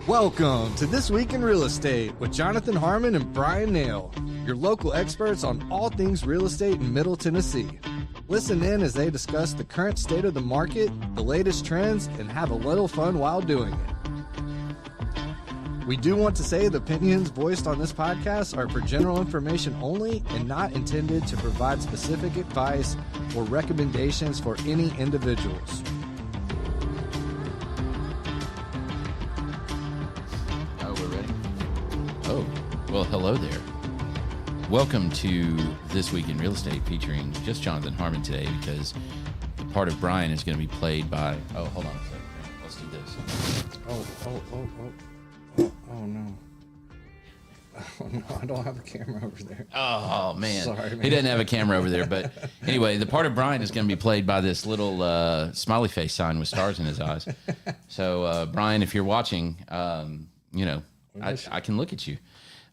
Welcome to This Week in Real Estate with Jonathan Harmon and Bryan Nale, your local experts on all things real estate in Middle Tennessee. Listen in as they discuss the current state of the market, the latest trends, and have a little fun while doing it. We do want to say the opinions voiced on this podcast are for general information only and not intended to provide specific advice or recommendations for any individuals. Well, hello there. Welcome to This Week in Real Estate featuring just Jonathan Harmon today because the part of Bryan is going to be played by... Oh, hold on a second. Let's do this. Oh, no. Oh, no, I don't have a camera over there. Oh, man. Sorry, man. He doesn't have a camera over there. But anyway, the part of Bryan is going to be played by this little smiley face sign with stars in his eyes. So, Bryan, if you're watching, I can look at you.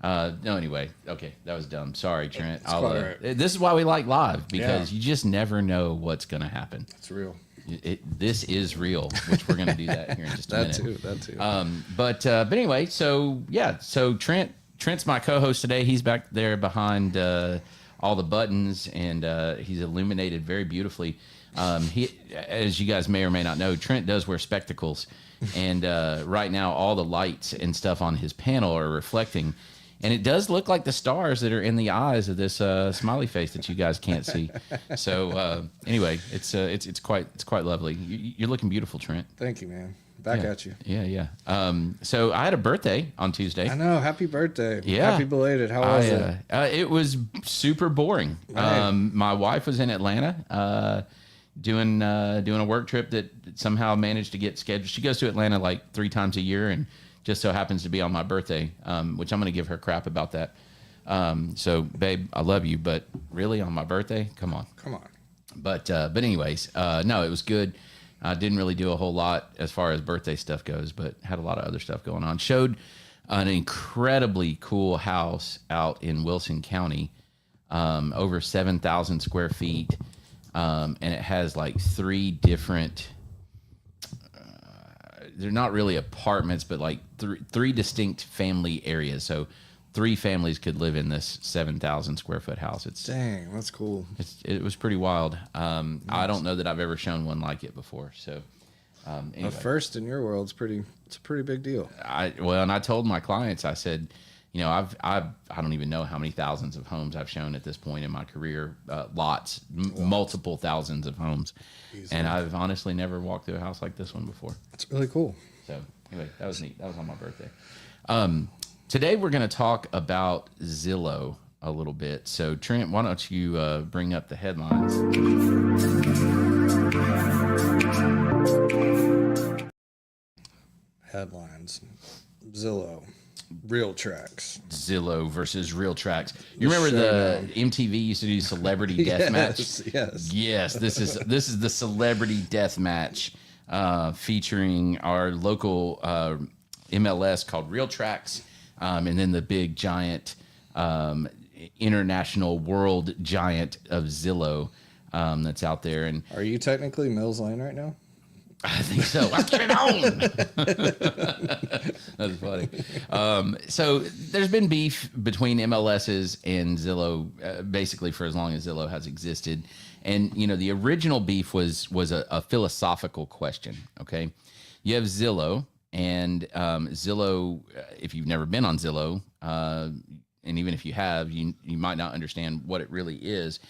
No, anyway. Okay, that was dumb. Sorry, Trent. Right. This is why we like live, because you just never know what's going to happen. It's real. This is real, which we're going to do that here in just a minute. That too. But anyway, so Trent's my co-host today. He's back there behind all the buttons, and he's illuminated very beautifully. He, as you guys may or may not know, Trent does wear spectacles, and right now all the lights and stuff on his panel are reflecting. And it does look like the stars that are in the eyes of this smiley face that you guys can't see. So anyway, it's quite lovely. You're looking beautiful, Trent. Thank you, man. Back at you. Yeah. So I had a birthday on Tuesday. I know. Happy birthday. Yeah. Happy belated. How was it? It was super boring. Right. My wife was in Atlanta doing a work trip that somehow managed to get scheduled. She goes to Atlanta like 3 times a year, and just so happens to be on my birthday, which I'm going to give her crap about that. So, babe, I love you, but really on my birthday? Come on. But anyways, no, it was good. I didn't really do a whole lot as far as birthday stuff goes, but had a lot of other stuff going on. Showed an incredibly cool house out in Wilson County, over 7,000 square feet, and it has like 3 different... they're not really apartments, but like three distinct family areas. So 3 families could live in this 7,000 square foot house. Dang, that's cool. It was pretty wild. Nice. I don't know that I've ever shown one like it before. So anyway. A first in your world it's a pretty big deal. And I told my clients, I said, I don't even know how many thousands of homes I've shown at this point in my career, lots, multiple thousands of homes. Easily. And I've honestly never walked through a house like this one before. That's really cool. So anyway, that was neat. That was on my birthday. Today we're going to talk about Zillow a little bit. So Trent, why don't you bring up the headlines? Headlines. Zillow. Realtracs. Zillow versus Realtracs. You remember the MTV used to do Celebrity Deathmatch? Yes. This is the Celebrity Deathmatch featuring our local MLS called Realtracs, and then the big giant international world giant of Zillow that's out there. And are you technically Mills Lane right now? I think so. Let's get on. That's funny. So there's been beef between MLSs and Zillow basically for as long as Zillow has existed. And, the original beef was a philosophical question, okay? You have Zillow, and Zillow, if you've never been on Zillow, and even if you have, you might not understand what it really is.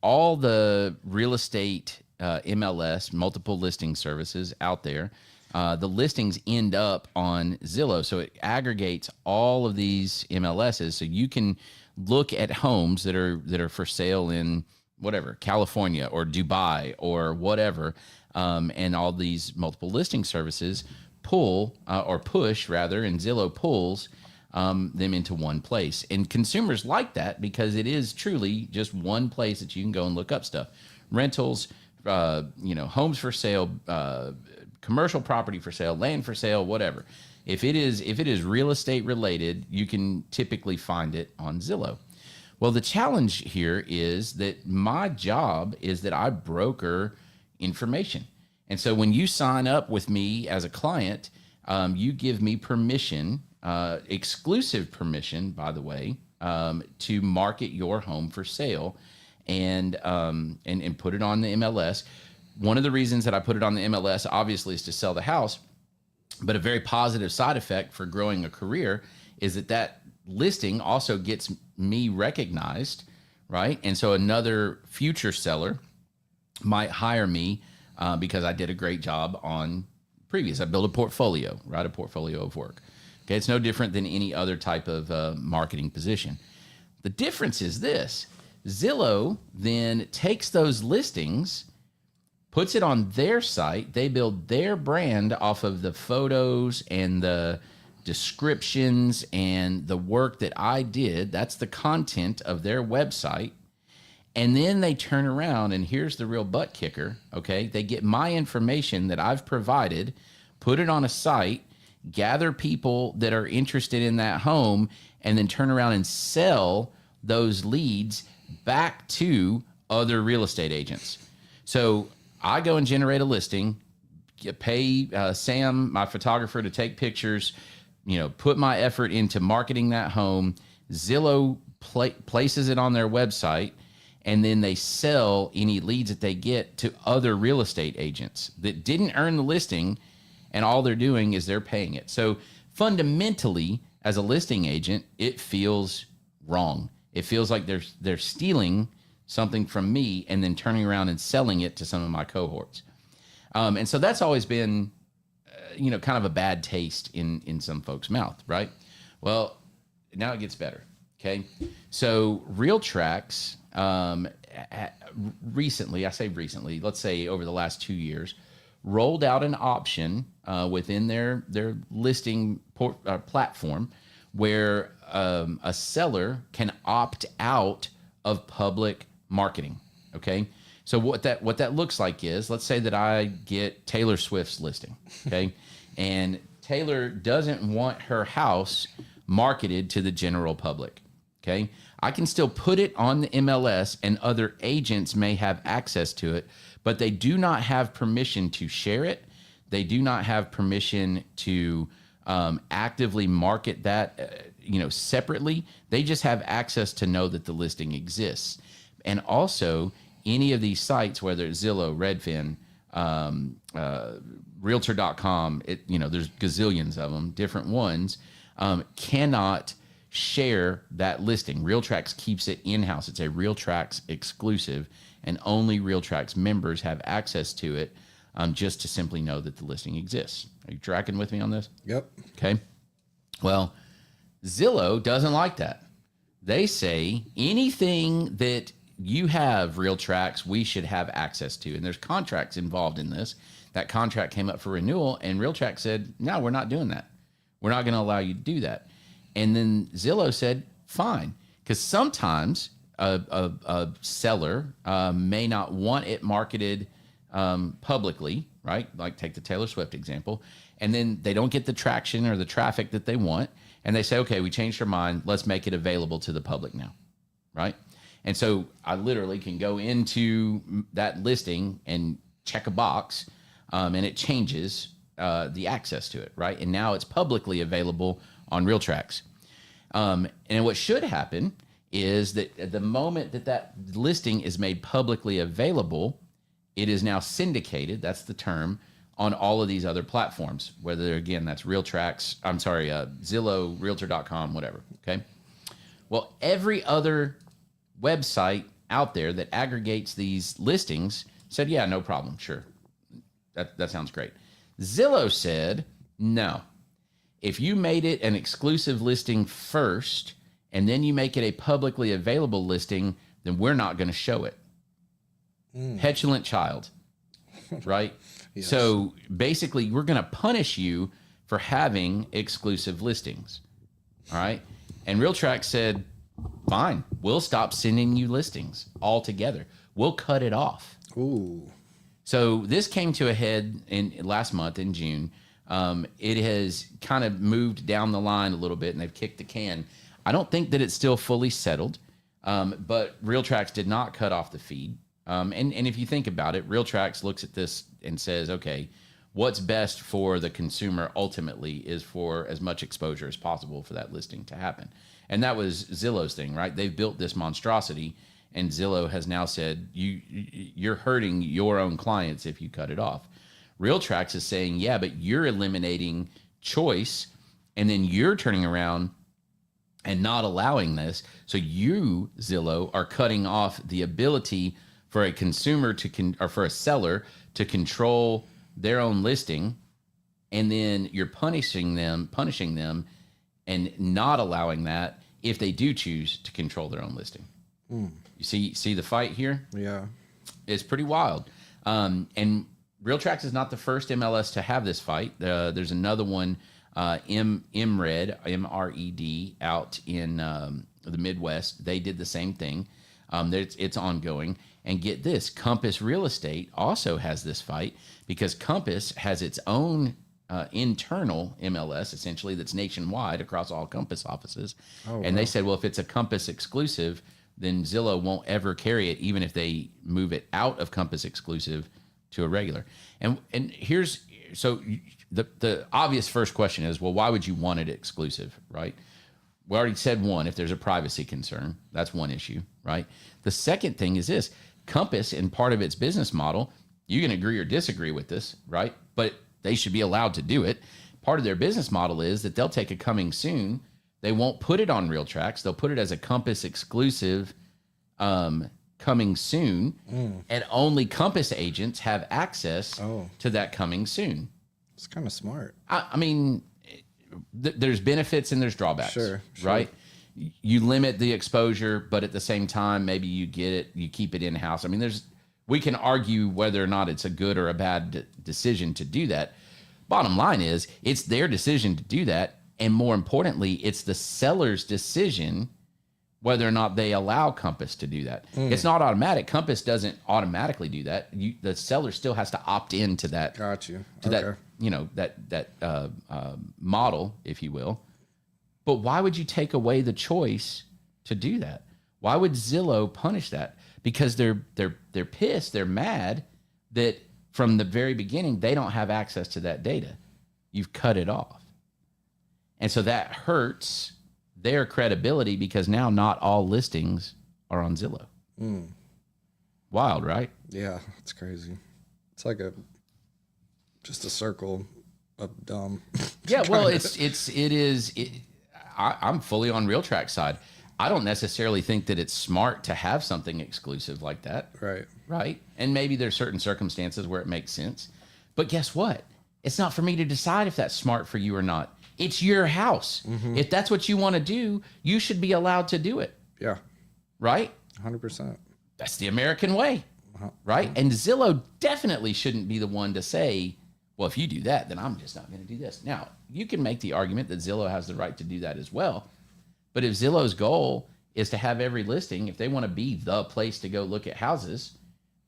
All the real estate MLS, multiple listing services out there, the listings end up on Zillow. So it aggregates all of these MLSs. So you can look at homes that are for sale in whatever, California or Dubai or whatever. And all these multiple listing services pull or push rather, and Zillow pulls them into one place. And consumers like that because it is truly just one place that you can go and look up stuff. Rentals, homes for sale, commercial property for sale, land for sale, whatever. If it is real estate related, you can typically find it on Zillow. Well, the challenge here is that my job is that I broker information. And so when you sign up with me as a client, you give me permission, exclusive permission, by the way, to market your home for sale and put it on the MLS. One of the reasons that I put it on the MLS, obviously, is to sell the house. But a very positive side effect for growing a career is that listing also gets me recognized, right? And so another future seller might hire me because I did a great job on previous. I built a portfolio, right? A portfolio of work. Okay, it's no different than any other type of marketing position. The difference is this. Zillow then takes those listings, puts it on their site. They build their brand off of the photos and the descriptions and the work that I did. That's the content of their website. And then they turn around, and here's the real butt kicker, okay? They get my information that I've provided, put it on a site, gather people that are interested in that home, and then turn around and sell those leads back to other real estate agents. So I go and generate a listing, pay Sam, my photographer, to take pictures, put my effort into marketing that home. Zillow places it on their website, and then they sell any leads that they get to other real estate agents that didn't earn the listing, and all they're doing is they're paying it. So fundamentally, as a listing agent, it feels wrong. It feels like they're stealing something from me and then turning around and selling it to some of my cohorts. And so that's always been, kind of a bad taste in some folks' mouth, right? Well, now it gets better, okay? So Realtracs recently, let's say over the last 2 years, rolled out an option within their listing platform where a seller can opt out of public marketing. Okay. So what that looks like is, let's say that I get Taylor Swift's listing. Okay. And Taylor doesn't want her house marketed to the general public. Okay. I can still put it on the MLS, and other agents may have access to it, but they do not have permission to share it. They do not have permission to actively market that, separately. They just have access to know that the listing exists. And also, any of these sites, whether it's Zillow, Redfin, Realtor.com, there's gazillions of them, different ones, cannot share that listing. Realtracs keeps it in-house. It's a Realtracs exclusive, and only Realtracs members have access to it, just to simply know that the listing exists. Are you tracking with me on this? Yep. Okay. Well, Zillow doesn't like that. They say anything that you have, Realtracs, we should have access to. And there's contracts involved in this. That contract came up for renewal, and Realtracs said, no, we're not doing that. We're not going to allow you to do that. And then Zillow said, fine. Because sometimes a seller may not want it marketed publicly, right? Like take the Taylor Swift example. And then they don't get the traction or the traffic that they want. And they say, okay, we changed our mind. Let's make it available to the public now, right? And so I literally can go into that listing and check a box, and it changes the access to it, right? And now it's publicly available on Realtracs. And what should happen is that at the moment that listing is made publicly available, it is now syndicated, that's the term, on all of these other platforms, whether, again, that's Zillow, Realtor.com, whatever, okay? Well, every other website out there that aggregates these listings said, yeah, no problem, sure. That sounds great. Zillow said, no. If you made it an exclusive listing first, and then you make it a publicly available listing, then we're not going to show it. Petulant child, right? Yes. So basically, we're going to punish you for having exclusive listings, all right? And Realtracs said, fine, we'll stop sending you listings altogether. We'll cut it off. Ooh. So this came to a head last month in June. It has kind of moved down the line a little bit, and they've kicked the can. I don't think that it's still fully settled, but Realtracs did not cut off the feed. And if you think about it, Realtracs looks at this and says, okay, what's best for the consumer ultimately is for as much exposure as possible for that listing to happen. And that was Zillow's thing, right? They've built this monstrosity, and Zillow has now said you're hurting your own clients if you cut it off. Realtracs is saying, yeah, but you're eliminating choice, and then you're turning around and not allowing this. So you, Zillow, are cutting off the ability for a consumer or for a seller to control their own listing, and then you're punishing them, and not allowing that if they do choose to control their own listing. You see the fight here? Yeah. It's pretty wild. And Realtracs is not the first MLS to have this fight. There's another one, MRED, M-R-E-D, out in the Midwest. They did the same thing. It's ongoing. And get this, Compass Real Estate also has this fight because Compass has its own internal MLS, essentially, that's nationwide across all Compass offices. And they said, well, if it's a Compass exclusive, then Zillow won't ever carry it, even if they move it out of Compass exclusive to a regular. And here's, so the obvious first question is, well, why would you want it exclusive, right? We already said one, if there's a privacy concern, that's one issue, right? The second thing is this, Compass, in part of its business model, you can agree or disagree with this, right? But they should be allowed to do it. Part of their business model is that they'll take a coming soon. They won't put it on Realtracs. They'll put it as a Compass exclusive coming soon, and only Compass agents have access to that coming soon. It's kind of smart. I mean, there's benefits and there's drawbacks, sure. Right? You limit the exposure, but at the same time, maybe you keep it in-house. I mean, we can argue whether or not it's a good or a bad decision to do that. Bottom line is, it's their decision to do that. And more importantly, it's the seller's decision whether or not they allow Compass to do that. It's not automatic. Compass doesn't automatically do that. The seller still has to opt into that. Got you. That, that model, if you will. But why would you take away the choice to do that? Why would Zillow punish that? Because they're pissed, they're mad that from the very beginning they don't have access to that data. You've cut it off. And so that hurts their credibility because now not all listings are on Zillow. Wild, right? Yeah, it's crazy. It's like just a circle of dumb. Yeah, well, I'm fully on Realtracs side. I don't necessarily think that it's smart to have something exclusive like that. Right. And maybe there's certain circumstances where it makes sense. But guess what? It's not for me to decide if that's smart for you or not. It's your house. If that's what you want to do, you should be allowed to do it. Yeah. Right? 100%. That's the American way. Right? And Zillow definitely shouldn't be the one to say, well, if you do that, then I'm just not going to do this. Now, you can make the argument that Zillow has the right to do that as well. But if Zillow's goal is to have every listing, if they want to be the place to go look at houses,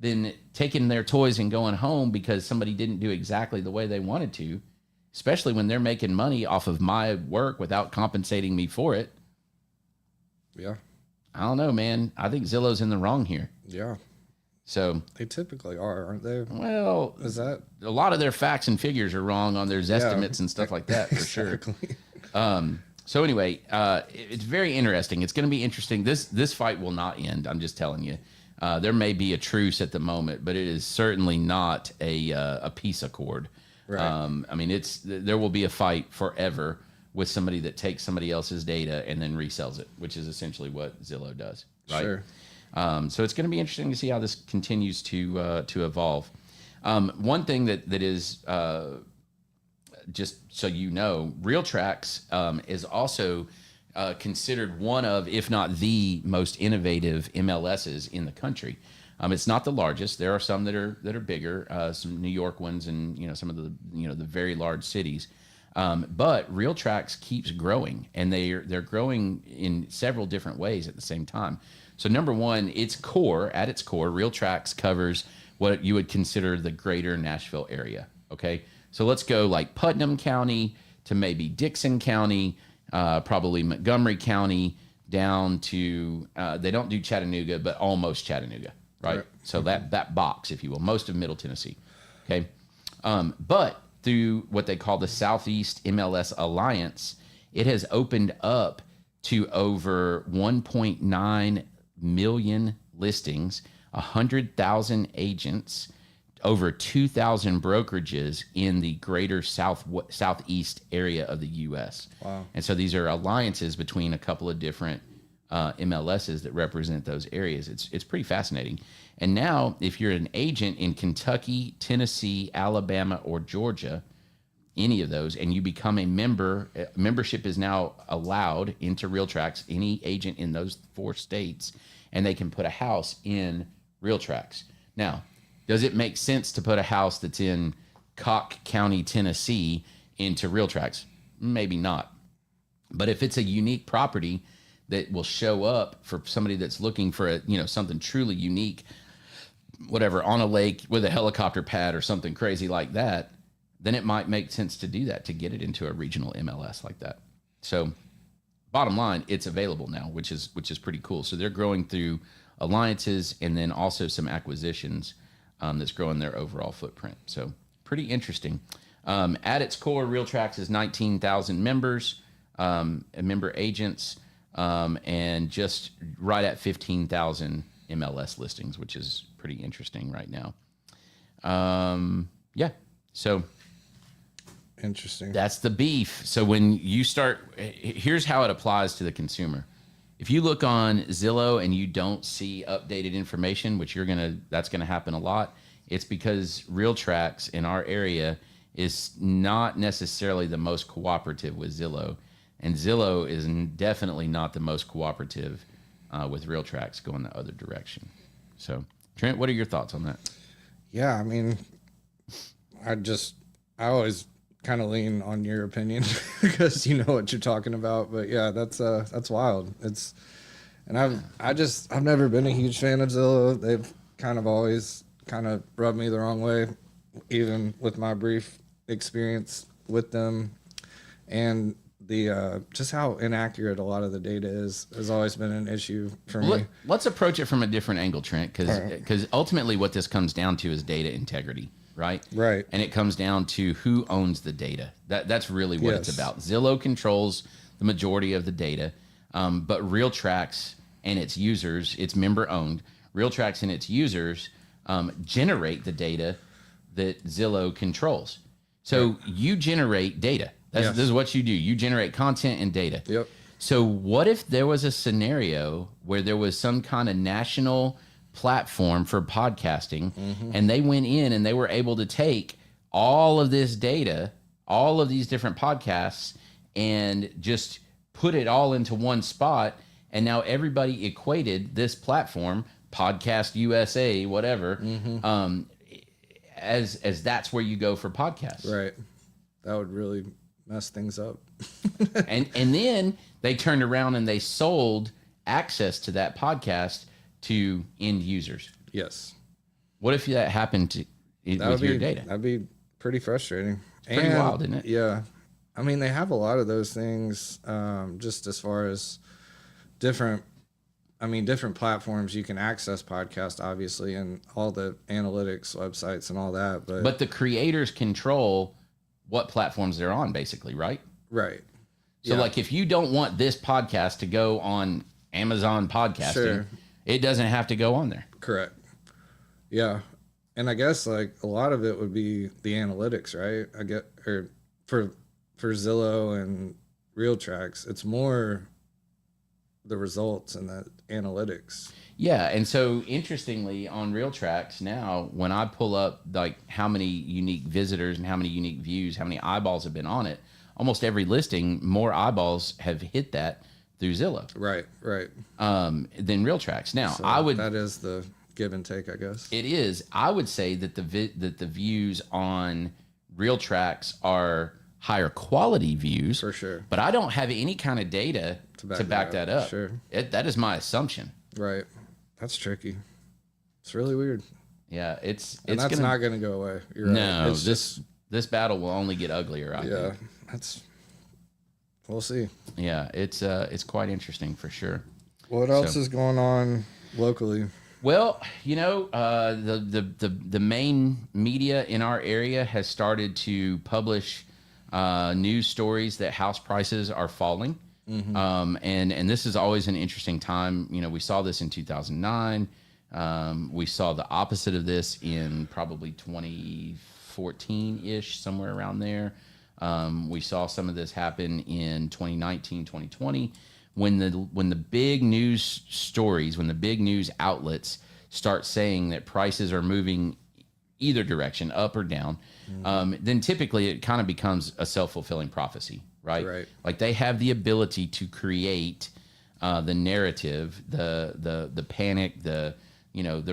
then taking their toys and going home because somebody didn't do exactly the way they wanted to, especially when they're making money off of my work without compensating me for it. Yeah. I don't know, man. I think Zillow's in the wrong here. Yeah. So they typically are, aren't they? Well, is that a lot of their facts and figures are wrong on their estimates and stuff like that, for sure. So anyway, it's very interesting. It's going to be interesting. This fight will not end. I'm just telling you. There may be a truce at the moment, but it is certainly not a peace accord. Right. I mean, there will be a fight forever with somebody that takes somebody else's data and then resells it, which is essentially what Zillow does. Right? Sure. So it's going to be interesting to see how this continues to evolve. One thing that is just so you know, Realtracs is also considered one of, if not the most innovative MLSs in the country. It's not the largest. There are some that are bigger, some New York ones, and some of the the very large cities. But Realtracs keeps growing, and they're growing in several different ways at the same time. So number one, at its core, Realtracs covers what you would consider the greater Nashville area. Okay, so let's go like Putnam County to maybe Dixon County, probably Montgomery County, down to they don't do Chattanooga, but almost Chattanooga, right? So that box, if you will, most of Middle Tennessee. Okay, But through what they call the Southeast MLS Alliance, it has opened up to over 1.9 million listings, 100,000 agents, over 2,000 brokerages in the greater southeast area of the U.S. Wow. And so these are alliances between a couple of different MLSs that represent those areas. It's pretty fascinating. And now, if you're an agent in Kentucky, Tennessee, Alabama, or Georgia, any of those, and you become a member, membership is now allowed into Realtracs, any agent in those 4 states, and they can put a house in Realtracs. Now, does it make sense to put a house that's in Cock County, Tennessee into Realtracs? Maybe not. But if it's a unique property that will show up for somebody that's looking for something truly unique, whatever, on a lake with a helicopter pad or something crazy like that, then it might make sense to do that, to get it into a regional MLS like that. So bottom line, it's available now, which is pretty cool. So they're growing through alliances and then also some acquisitions that's growing their overall footprint. So pretty interesting. At its core, Realtracs is 19,000 members, member agents, and just right at 15,000 MLS listings, which is pretty interesting right now. Yeah. So interesting. That's the beef. So when you start, here's how it applies to the consumer. If you look on Zillow and you don't see updated information, which that's gonna happen a lot, it's because Realtracs in our area is not necessarily the most cooperative with Zillow, and Zillow is definitely not the most cooperative with Realtracs going the other direction. So, Trent, what are your thoughts on that? Yeah, I mean, I always kind of lean on your opinion because you know what you're talking about. But yeah, that's wild. I've never been a huge fan of Zillow. They've kind of always rubbed me the wrong way, even with my brief experience with them, and the just how inaccurate a lot of the data has always been an issue for me. Let's approach it from a different angle, Trent, because ultimately what this comes down to is data integrity. Right. And it comes down to who owns the data. That's really what it's about. Zillow controls the majority of the data, but Realtracs and its users, it's member owned. Realtracs and its users generate the data that Zillow controls. So you generate data. This is what you do. You generate content and data. Yep. So what if there was a scenario where there was some kind of national platform for podcasting, and they went in and they were able to take all of this data, all of these different podcasts, and just put it all into one spot, and now everybody equated this platform, Podcast USA, whatever, as that's where you go for podcasts. Right. That would really mess things up. and then they turned around and they sold access to that podcast to end users. Yes. What if that happened with your data? That'd be pretty frustrating. Pretty wild, isn't it? Yeah. I mean, they have a lot of those things, just as far as different platforms you can access podcasts, obviously, and all the analytics websites and all that. But the creators control what platforms they're on, basically, right? Right. So, like, if you don't want this podcast to go on Amazon Podcasting, it doesn't have to go on there. Correct. Yeah. And I guess like a lot of it would be the analytics, right? For Zillow and Realtracs, it's more the results and the analytics. Yeah. And so interestingly on Realtracs now, when I pull up like how many unique visitors and how many unique views, how many eyeballs have been on it, almost every listing, more eyeballs have hit that through Zillow. Right. Than Realtracs. Now, So that is the give and take, I guess. It is. I would say that the views on Realtracs are higher quality views. For sure. But I don't have any kind of data to back that up. Sure. That is my assumption. Right. That's tricky. It's really weird. Yeah, it's not going to go away. You're right. No, this battle will only get uglier, I think. We'll see. Yeah, it's quite interesting for sure. What else is going on locally? Well, the main media in our area has started to publish news stories that house prices are falling. And this is always an interesting time. We saw this in 2009. We saw the opposite of this in probably 2014-ish, somewhere around there. We saw some of this happen in 2019, 2020, when the big news stories, when the big news outlets start saying that prices are moving either direction, up or down, then typically it kind of becomes a self-fulfilling prophecy, right? Like they have the ability to create the narrative, the panic, the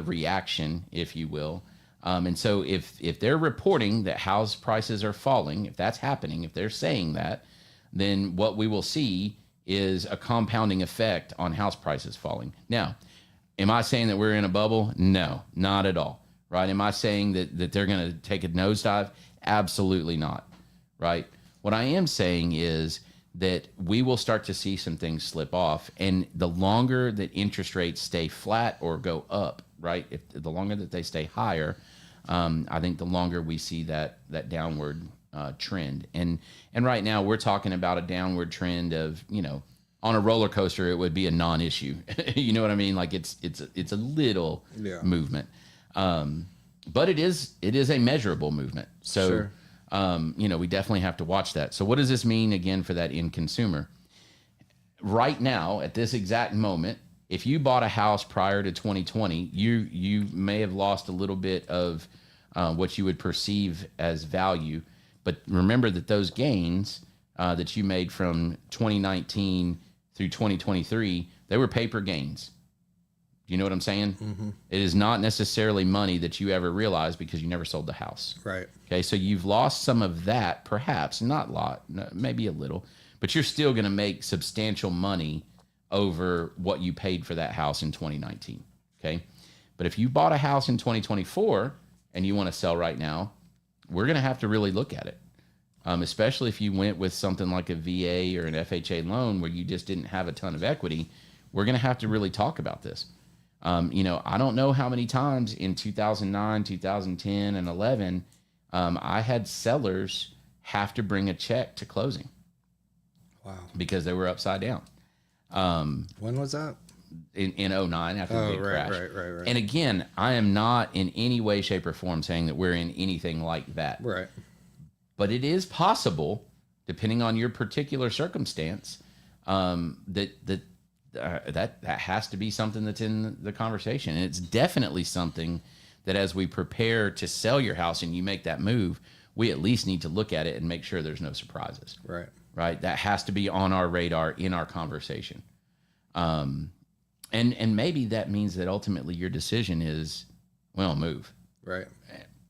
reaction, if you will. And so if they're reporting that house prices are falling, if that's happening, if they're saying that, then what we will see is a compounding effect on house prices falling. Now, am I saying that we're in a bubble? No, not at all. Right? Am I saying that they're going to take a nosedive? Absolutely not. Right? What I am saying is that we will start to see some things slip off, and the longer that interest rates stay flat or go up, right? If the longer that they stay higher, I think the longer we see that downward trend. And right now we're talking about a downward trend of, on a roller coaster, it would be a non-issue. You know what I mean? Like it's a little movement. But it is a measurable movement. So, Sure. We definitely have to watch that. So what does this mean again for that end consumer? Right now, at this exact moment, if you bought a house prior to 2020, you may have lost a little bit of what you would perceive as value. But remember that those gains that you made from 2019 through 2023, they were paper gains. You know what I'm saying? Mm-hmm. It is not necessarily money that you ever realized because you never sold the house. Right. Okay, so you've lost some of that, perhaps, not a lot, maybe a little, but you're still going to make substantial money over what you paid for that house in 2019. Okay, but if you bought a house in 2024 and you want to sell right now, we're going to have to really look at it, especially if you went with something like a VA or an FHA loan where you just didn't have a ton of equity. We're going to have to really talk about this. I don't know how many times in 2009, 2010, and 11, I had sellers have to bring a check to closing. Wow. Because they were upside down. When was that? In 2009 after the big crash. Right. And again, I am not in any way, shape, or form saying that we're in anything like that. Right. But it is possible, depending on your particular circumstance, that has to be something that's in the conversation. And it's definitely something that as we prepare to sell your house and you make that move, we at least need to look at it and make sure there's no surprises. Right. That has to be on our radar in our conversation. And maybe that means that ultimately your decision is, well, move. Right.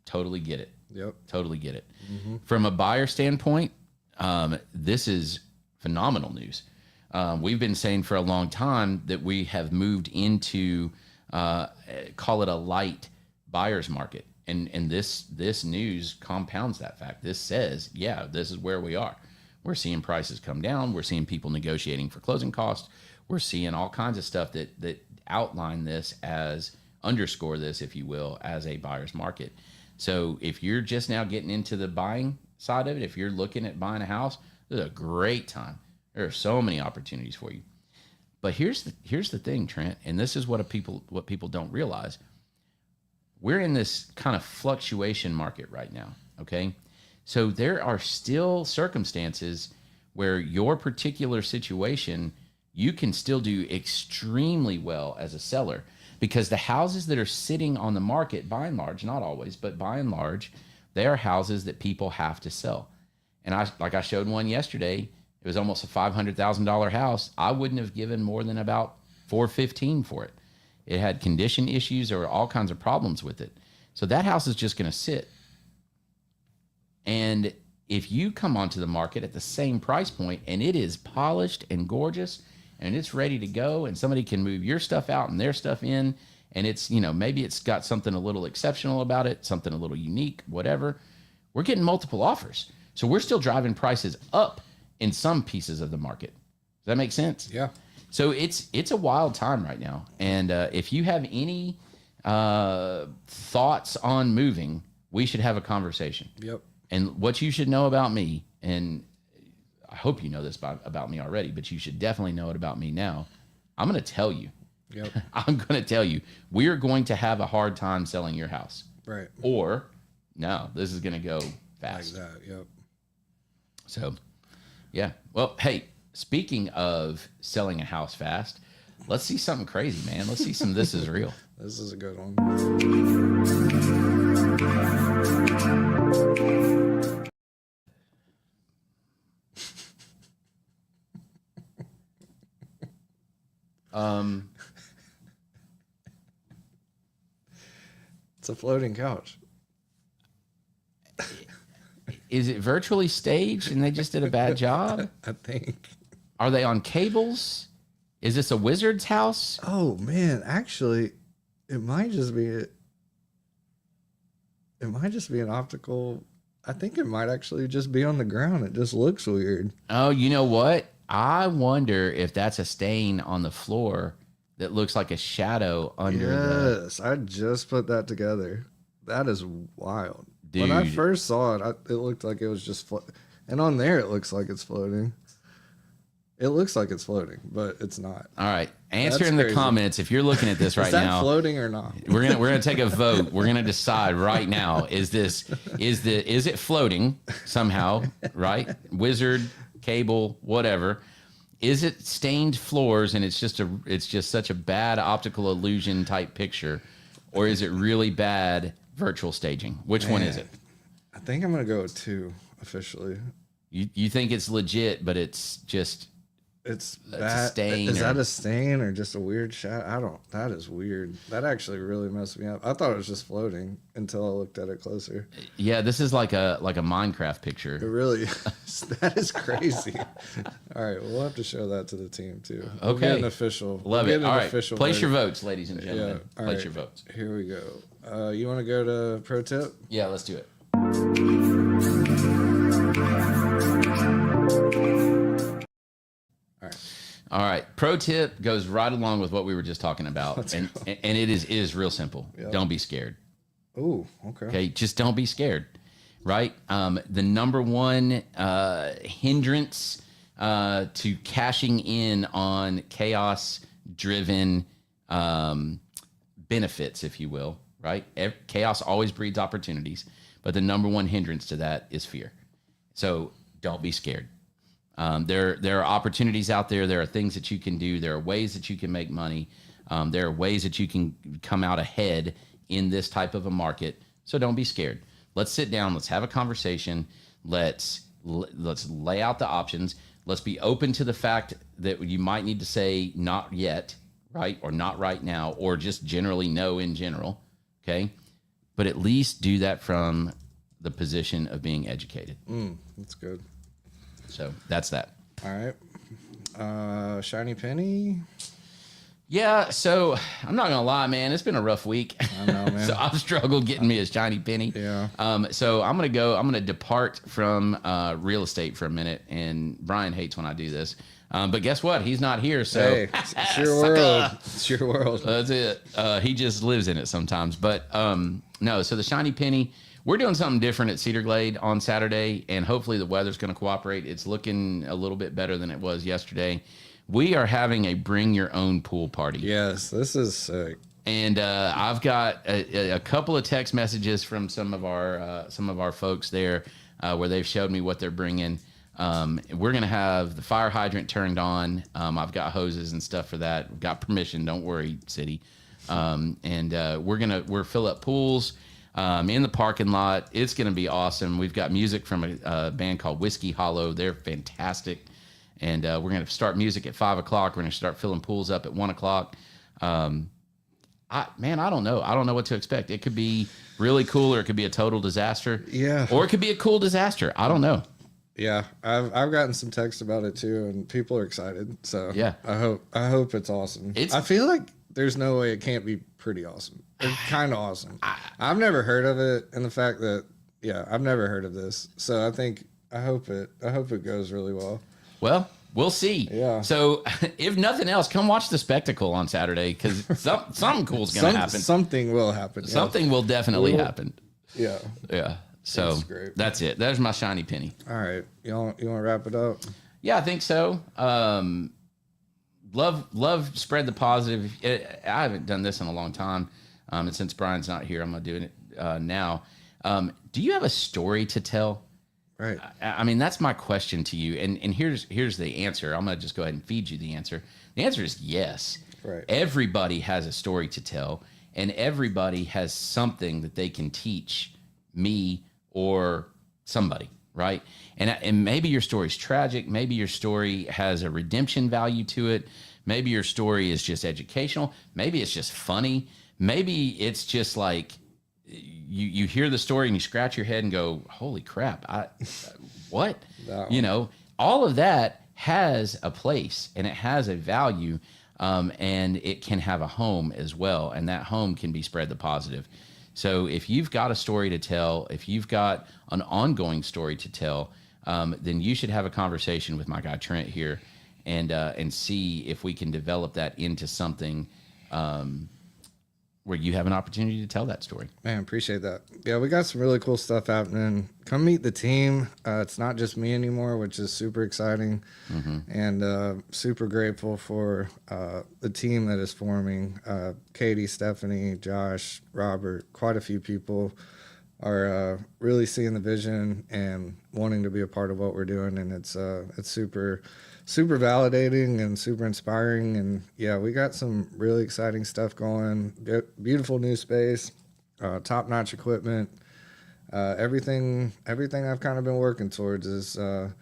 Totally get it. Yep. Totally get it. Mm-hmm. From a buyer standpoint, this is phenomenal news. We've been saying for a long time that we have moved into, call it a light buyer's market. And this news compounds that fact. This says, yeah, this is where we are. We're seeing prices come down. We're seeing people negotiating for closing costs. We're seeing all kinds of stuff that outline this as, underscore this, if you will, as a buyer's market. So if you're just now getting into the buying side of it, if you're looking at buying a house, this is a great time. There are so many opportunities for you. But here's the thing, Trent, and this is what people don't realize. We're in this kind of fluctuation market right now, okay? So there are still circumstances where your particular situation, you can still do extremely well as a seller, because the houses that are sitting on the market, by and large, not always, but by and large, they are houses that people have to sell. And I showed one yesterday. It was almost a $500,000 house. I wouldn't have given more than about $415 for it. It had condition issues. There were all kinds of problems with it. So that house is just going to sit. And if you come onto the market at the same price point and it is polished and gorgeous and it's ready to go and somebody can move your stuff out and their stuff in, and it's, maybe it's got something a little exceptional about it, something a little unique, whatever, we're getting multiple offers. So we're still driving prices up in some pieces of the market. Does that make sense? Yeah. So it's a wild time right now. And if you have any thoughts on moving, we should have a conversation. Yep. And what you should know about me, and I hope you know this about me already, but you should definitely know it about me now. I'm going to tell you. Yep. I'm going to tell you, we're going to have a hard time selling your house. Right. Or, no, this is going to go fast. Like that. Yep. So, yeah. Well, hey, speaking of selling a house fast, let's see something crazy, man. Let's see some This Is Real. This is a good one. It's a floating couch. Is it virtually staged and they just did a bad job? I think. Are they on cables? Is this a wizard's house? Oh man, actually, it might just be an optical. I think it might actually just be on the ground. It just looks weird. Oh, you know what? I wonder if that's a stain on the floor that looks like a shadow under Yes, I just put that together. That is wild. Dude. When I first saw it, it looked like it was just and on there it looks like it's floating. It looks like it's floating, but it's not. All right, answer That's in the crazy. comments if you're looking at this right Is that now. floating or not? We're gonna take a vote. We're gonna decide right now. Is it floating somehow? Right, wizard, cable, whatever. Is it stained floors and it's just such a bad optical illusion type picture, or is it really bad virtual staging? Which one is it? I think I'm gonna go with 2 officially. You think it's legit, but it's just It's a bad. stain. Is that a stain or just a weird shot? I don't. That is weird. That actually really messed me up. I thought it was just floating until I looked at it closer. Yeah, this is like a Minecraft It picture. really is. That is crazy. All right, we'll have to show that to the team too. We'll Okay. get an official. Love we'll it. get All an right, official place your verdict. votes, ladies and Yeah. gentlemen. All Place right. your votes. Here we go. You want to go to pro tip? Yeah, let's do it. All right. All right. Pro tip goes right along with what we were just talking about. And it is real simple. Yep. Don't be scared. Oh, okay. Okay. Just don't be scared. Right. The number one hindrance to cashing in on chaos driven benefits, if you will, right? Chaos always breeds opportunities, but the number one hindrance to that is fear. So don't be scared. There are opportunities out there. There are things that you can do. There are ways that you can make money. There are ways that you can come out ahead in this type of a market. So don't be scared. Let's sit down. Let's have a conversation. Let's lay out the options. Let's be open to the fact that you might need to say not yet, right? Or not right now, or just generally no in general. Okay. But at least do that from the position of being educated. That's good. So that's that. All right. Shiny penny. Yeah, so I'm not gonna lie, man. It's been a rough week. I know, man. So I've struggled getting me a shiny penny. Yeah. So I'm gonna depart from real estate for a minute. And Brian hates when I do this. But guess what? He's not here. So Hey, it's your world. It's your world. that's it. He just lives in it sometimes. But no, so the shiny penny, we're doing something different at Cedar Glade on Saturday, and hopefully the weather's going to cooperate. It's looking a little bit better than it was yesterday. We are having a bring your own pool party. Yes, this is sick. And I've got a couple of text messages from some of our folks there where they've showed me what they're bringing. We're going to have the fire hydrant turned on. I've got hoses and stuff for that. We've got permission. Don't worry, city. And we're fill up pools in the parking lot. It's going to be awesome. We've got music from a band called Whiskey Hollow. They're fantastic. And we're going to start music at 5 o'clock. We're going to start filling pools up at 1 o'clock. I don't know. I don't know what to expect. It could be really cool, or it could be a total disaster. Yeah. Or it could be a cool disaster. I don't know. Yeah, I've gotten some text about it too, and people are excited. So Yeah. I hope it's awesome. I feel like there's no way it can't be pretty awesome. It's kind of awesome. I've never heard of it, and the fact that I've never heard of this. So I hope it goes really well. Well, We'll see. Yeah. So if nothing else, come watch the spectacle on Saturday because something cool's going to happen. Something will happen. Something will definitely happen. Yeah. Yeah. So that's it. There's my shiny penny. All right. You want to wrap it up? Yeah, I think so. Love spread the positive. I haven't done this in a long time. And since Brian's not here, I'm going to do it now. Do you have a story to tell? Right. I mean, that's my question to you. And here's the answer. I'm going to just go ahead and feed you the answer. The answer is yes. Right. Everybody has a story to tell, and everybody has something that they can teach me or somebody, right? And maybe your story's tragic. Maybe your story has a redemption value to it. Maybe your story is just educational. Maybe it's just funny. Maybe it's just like you hear the story and you scratch your head and go, holy crap, what? You know, all of that has a place and it has a value, and it can have a home as well. And that home can be spread the positive. So if you've got a story to tell, if you've got an ongoing story to tell, then you should have a conversation with my guy Trent here and see if we can develop that into something where you have an opportunity to tell that story. Man, appreciate that. Yeah, we got some really cool stuff happening. Come meet the team. It's not just me anymore, which is super exciting, and super grateful for the team that is forming. Katie, Stephanie, Josh, Robert, quite a few people are really seeing the vision and wanting to be a part of what we're doing, and it's super validating and super inspiring. And yeah, we got some really exciting stuff going. Beautiful new space, top-notch equipment. Everything I've kind of been working towards is, or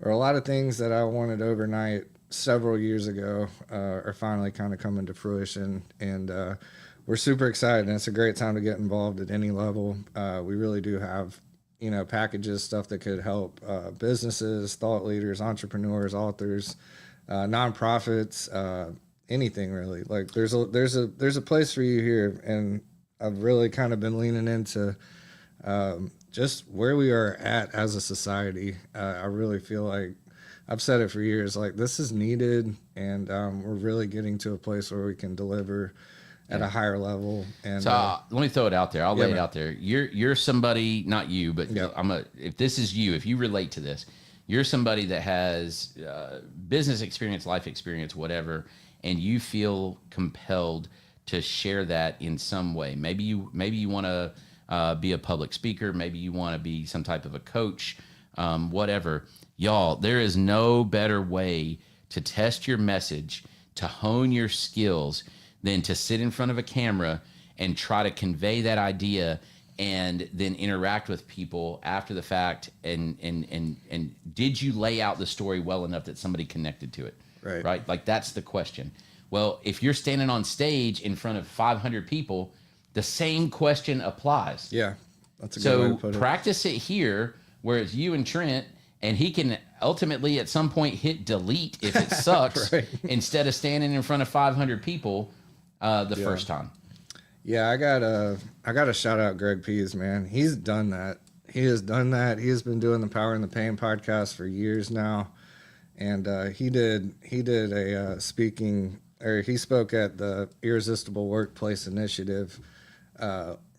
a lot of things that I wanted overnight several years ago are finally kind of coming to fruition. And we're super excited, and it's a great time to get involved at any level. We really do have, packages, stuff that could help businesses, thought leaders, entrepreneurs, authors, nonprofits, anything really. Like there's a place for you here, and I've really kind of been leaning into just where we are at as a society. I really feel like I've said it for years, like this is needed, and we're really getting to a place where we can deliver at a higher level. And so let me throw it out there. I'll lay it out there. You're somebody, not you, but if this is you, if you relate to this, you're somebody that has business experience, life experience, whatever, and you feel compelled to share that in some way. Maybe you want to be a public speaker. Maybe you want to be some type of a coach, whatever. Y'all, there is no better way to test your message, to hone your skills, than to sit in front of a camera and try to convey that idea and then interact with people after the fact. And did you lay out the story well enough that somebody connected to it? Right? Like that's the question. Well, if you're standing on stage in front of 500 people, the same question applies. Yeah, that's a good way to put it. So practice it here where it's you and Trent, and he can ultimately at some point hit delete if it sucks instead of standing in front of 500 people first time. Yeah, I got to shout out Greg Pease, man. He's done that. He has done that. He has been doing the Power and the Pain podcast for years now, and he did a he spoke at the Irresistible Workplace Initiative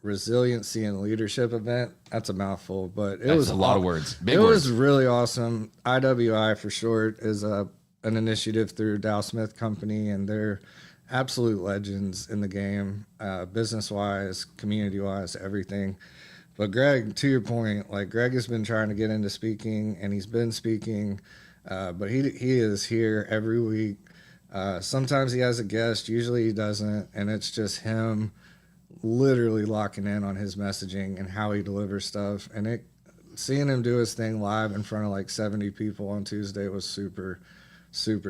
Resiliency and Leadership event. That's a mouthful, but it was a lot of words. It was really awesome. IWI for short is an initiative through Dow Smith Company, and they're absolute legends in the game, business-wise, community-wise, everything. But Greg, to your point, like Greg has been trying to get into speaking, and he's been speaking, but he is here every week. Sometimes he has a guest, usually he doesn't, and it's just him literally locking in on his messaging and how he delivers stuff. And seeing him do his thing live in front of like 70 people on Tuesday was super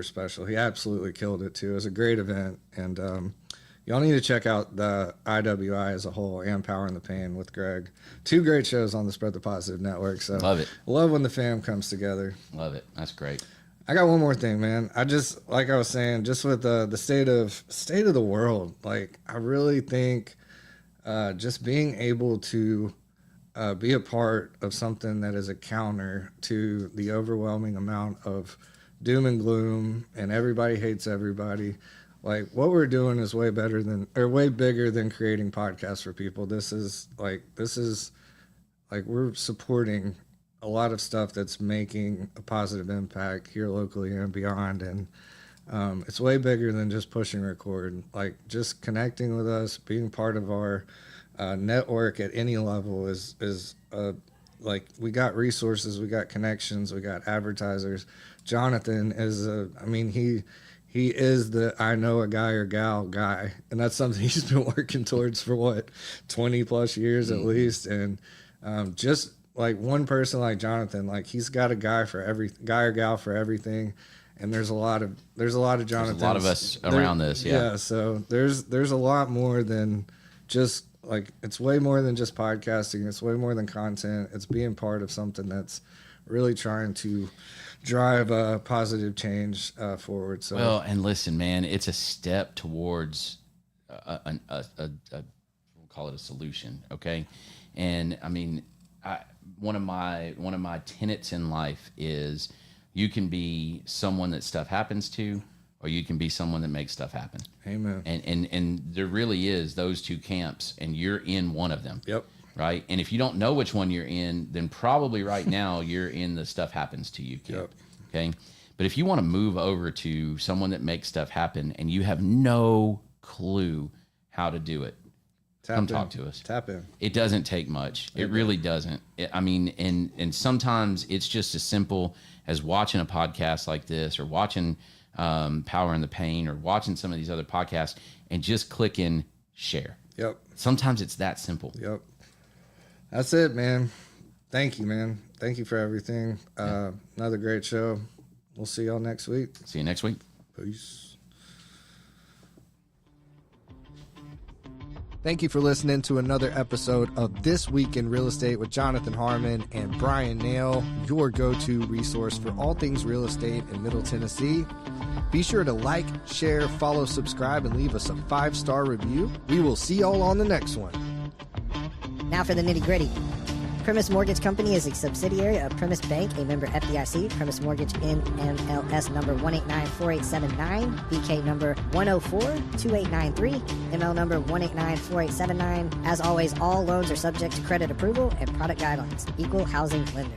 special. He absolutely killed it too. It was a great event, and y'all need to check out the IWI as a whole and Power and the Pain with Greg. Two great shows on the Spread the Positive Network. So love it. Love when the fam comes together. Love it. That's great. I got one more thing, man. I just, like I was saying, just with the state of the world, like I really think just being able to be a part of something that is a counter to the overwhelming amount of doom and gloom and everybody hates everybody. Like what we're doing is way bigger than creating podcasts for people. This is like we're supporting a lot of stuff that's making a positive impact here locally and beyond. And it's way bigger than just pushing record. Like just connecting with us, being part of our network at any level is like we got resources, we got connections, we got advertisers. Jonathan is he is the I know a guy or gal guy, and that's something he's been working towards for 20 plus years at least. And just like one person like Jonathan, like he's got a guy or gal for everything. And there's a lot of Jonathans. There's a lot of us around this, yeah. So there's a lot more than just like, it's way more than just podcasting. It's way more than content. It's being part of something that's really trying to drive a positive change forward. So well, and listen, man, it's a step towards we'll call it a solution, okay? And I mean, one of my tenets in life is you can be someone that stuff happens to, or you can be someone that makes stuff happen. Amen. And there really is those two camps, and you're in one of them. Yep. Right. And if you don't know which one you're in, then probably right now you're in the stuff happens to you camp. Yep. Okay. But if you want to move over to someone that makes stuff happen and you have no clue how to do it, come talk to us. Tap in. It doesn't take much. It really doesn't. I mean, and sometimes it's just as simple as watching a podcast like this, or watching Power in the Pain, or watching some of these other podcasts, and just clicking share. Yep. Sometimes it's that simple. Yep. That's it, man. Thank you, man. Thank you for everything. Another great show. We'll see y'all next week. See you next week. Peace. Thank you for listening to another episode of This Week in Real Estate with Jonathan Harmon and Bryan Nale, your go-to resource for all things real estate in Middle Tennessee. Be sure to like, share, follow, subscribe, and leave us a 5-star review. We will see y'all on the next one. Now for the nitty-gritty. Primis Mortgage Company is a subsidiary of Primis Bank, a member FDIC. Primis Mortgage NMLS number 1894879, BK number 1042893, ML number 1894879. As always, all loans are subject to credit approval and product guidelines. Equal housing lender.